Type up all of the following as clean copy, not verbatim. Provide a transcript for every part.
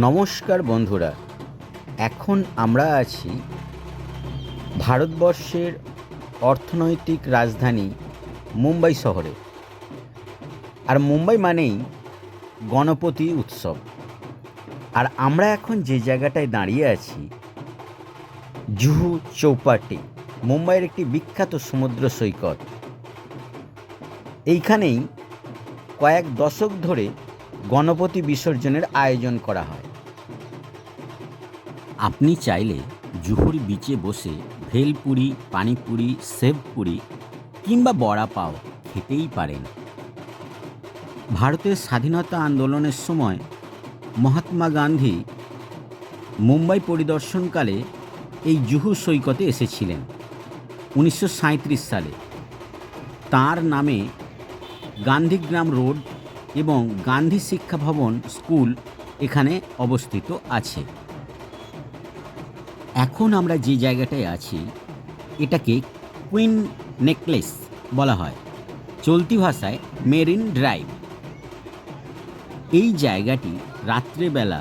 নমস্কার বন্ধুরা, এখন আমরা আছি ভারতবর্ষের অর্থনৈতিক রাজধানী মুম্বাই শহরে। আর মুম্বাই মানেই গণপতি উৎসব। আর আমরা এখন যে জায়গাটায় দাঁড়িয়ে আছি, জুহু চৌপাটি, মুম্বাইয়ের একটি বিখ্যাত সমুদ্র সৈকত। এইখানেই কয়েক দশক ধরে গণপতি বিসর্জনের আয়োজন করা হয়। আপনি চাইলে জুহুর বিচে বসে ভেলপুরি, পানিপুরি, সেবপুরি কিংবা বড়া পাও খেতেই পারেন। ভারতের স্বাধীনতা আন্দোলনের সময় মহাত্মা গান্ধী মুম্বাই পরিদর্শনকালে এই জুহু সৈকতে এসেছিলেন 1937 সালে। তাঁর নামে গান্ধীগ্রাম রোড এবং গান্ধী শিক্ষা ভবন স্কুল এখানে অবস্থিত আছে। এখন আমরা যে জায়গাটায় আছি এটাকে কুইন নেকলেস বলা হয়, চলতি ভাষায় মেরিন ড্রাইভ। এই জায়গাটি রাত্রেবেলা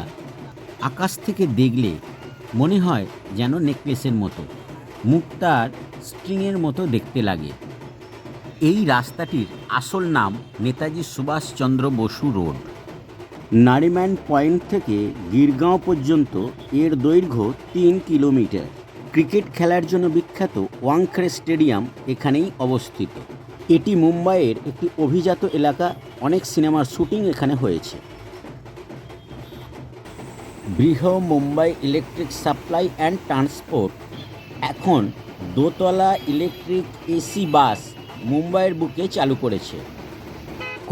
আকাশ থেকে দেখলে মনে হয় যেন নেকলেসের মতো, মুক্তার স্ট্রিংয়ের মতো দেখতে লাগে। এই রাস্তাটির আসল নাম নেতাজি সুভাষচন্দ্র বসু রোড। নারিম্যান পয়েন্ট থেকে গিরগাঁও পর্যন্ত এর দৈর্ঘ্য 3 কিলোমিটার। ক্রিকেট খেলার জন্য বিখ্যাত ওয়াংখেড়ে স্টেডিয়াম এখানেই অবস্থিত। এটি মুম্বাইয়ের একটি অভিজাত এলাকা, অনেক সিনেমার শুটিং এখানে হয়েছে। Brihanmumbai electric supply and transport এখন দোতলা ইলেকট্রিক এসি বাস মুম্বাইয়ের বুকে চালু করেছে।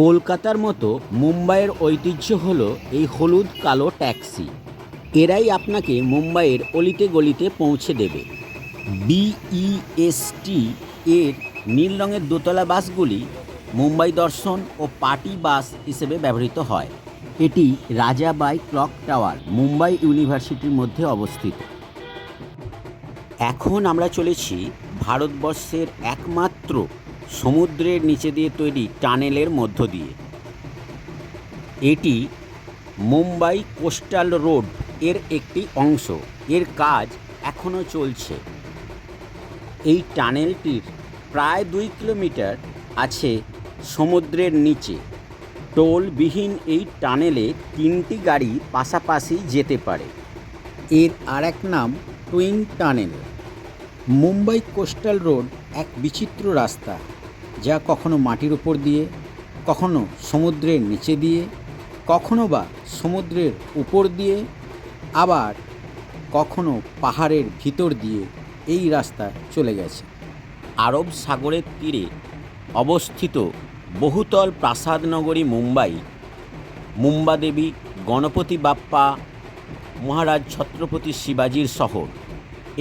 কলকাতার মতো মুম্বাইয়ের ঐতিহ্য হলো এই হলুদ কালো ট্যাক্সি। এরাই আপনাকে মুম্বাইয়ের অলিতে গলিতে পৌঁছে দেবে। বিইএসটি এর নীল রঙের দোতলা বাসগুলি মুম্বাই দর্শন ও পার্টি বাস হিসেবে ব্যবহৃত হয়। এটি রাজাবাই ক্লক টাওয়ার, মুম্বাই ইউনিভার্সিটির মধ্যে অবস্থিত। এখন আমরা চলেছি ভারতবর্ষের একমাত্র সমুদ্রের নিচে দিয়ে তৈরি টানেলের মধ্য দিয়ে। এটি মুম্বাই কোস্টাল রোড এর একটি অংশ। এর কাজ এখনও চলছে। এই টানেলটির প্রায় 2 কিলোমিটার আছে সমুদ্রের নিচে। টোলবিহীন এই টানেলে 3টি গাড়ি পাশাপাশি যেতে পারে। এর আরেক নাম twin tunnel. Mumbai coastal road এক বিচিত্র রাস্তা, যা কখনো মাটির উপর দিয়ে, কখনো সমুদ্রের নিচে দিয়ে, কখনো বা সমুদ্রের উপর দিয়ে, আবার কখনো পাহাড়ের ভিতর দিয়ে এই রাস্তা চলে গেছে। আরব সাগরের তীরে অবস্থিত বহুতল প্রাসাদ নগরী মুম্বাই, মুম্বাদেবী, গণপতি বাপ্পা, মহারাজ ছত্রপতি শিবাজির শহর।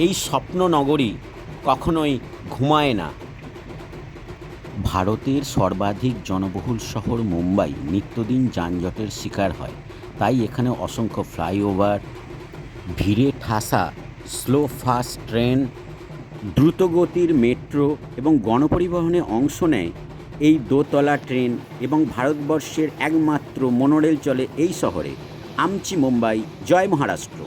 এই স্বপ্ন নগরী কখনোই ঘুমায় না। ভারতের সর্বাধিক জনবহুল শহর মুম্বাই নিত্যদিন যানজটের শিকার হয়। তাই এখানে অসংখ্য ফ্লাইওভার, ভিড়ে ঠাসা স্লো ফাস্ট ট্রেন, দ্রুতগতির মেট্রো এবং গণপরিবহনে অংশ নেয় এই দোতলা ট্রেন এবং ভারতবর্ষের একমাত্র মনোরেল চলে এই শহরে। আমচি মুম্বাই, জয় মহারাষ্ট্র।